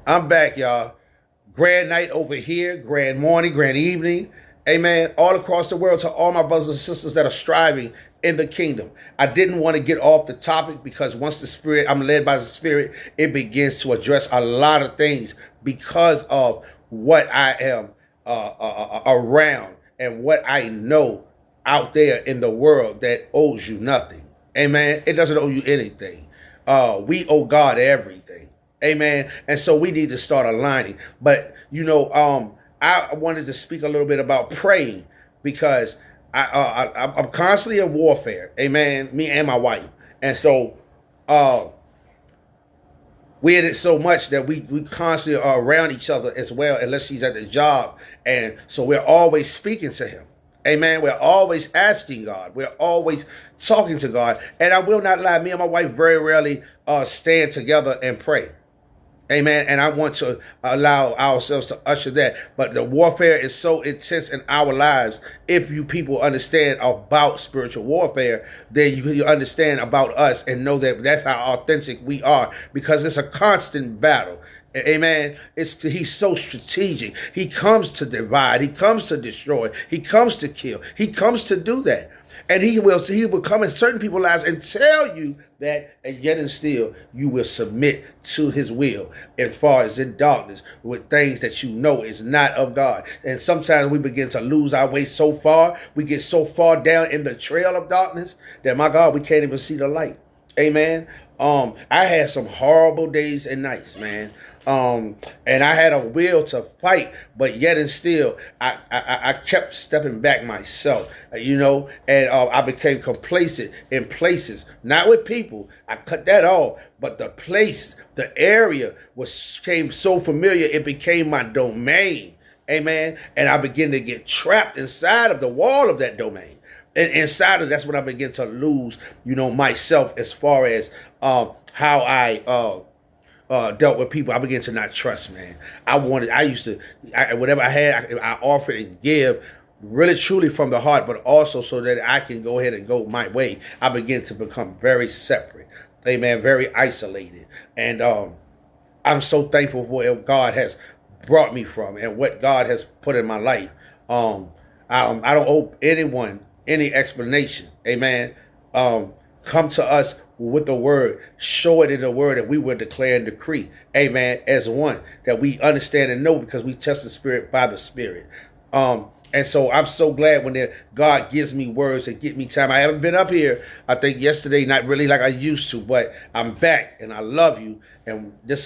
I'm back, y'all. Grand night over here, grand morning, grand evening. Amen. All across the world to all my brothers and sisters that are striving in the kingdom. I didn't want to get off the topic because once the Spirit, I'm led by the Spirit, it begins to address a lot of things because of what I am around and what I know out there in the world that owes you nothing. Amen. It doesn't owe you anything. We owe God everything. Amen. And so we need to start aligning. But I wanted to speak a little bit about praying because I'm constantly in warfare. Amen. Me and my wife. And so uh, we in it so much that we constantly are around each other as well, unless she's at the job. And so we're always speaking to him. Amen. We're always asking God. We're always talking to God. And I will not lie, me and my wife very rarely stand together and pray. Amen. And I want to allow ourselves to usher that. But the warfare is so intense in our lives. If you people understand about spiritual warfare, then you understand about us and know that that's how authentic we are, because it's a constant battle. Amen. He's so strategic. He comes to divide. He comes to destroy. He comes to kill. He comes to do that. And he will come in certain people's lives and tell you that, and yet and still you will submit to his will as far as in darkness with things that you know is not of God. And sometimes we begin to lose our way so far. We get so far down in the trail of darkness that, my God, we can't even see the light. Amen. I had some horrible days and nights, man. And I had a will to fight, but yet and still, I kept stepping back myself, and I became complacent in places, not with people. I cut that off, but the place, the area came so familiar, it became my domain. Amen. And I began to get trapped inside of the wall of that domain. And inside of that's when I began to lose, myself as far as how I dealt with people. I began to not trust, man. Whatever I had, I offered and give really truly from the heart, but also so that I can go ahead and go my way. I began to become very separate, amen, very isolated. And I'm so thankful for what God has brought me from and what God has put in my life. I don't owe anyone any explanation, amen. Come to us with the word, show it in the word, and we will declare and decree, amen, as one, that we understand and know, because we test the spirit by the spirit. And so I'm so glad when God gives me words and give me time. I haven't been up here, I think yesterday, not really like I used to, but I'm back and I love you. And this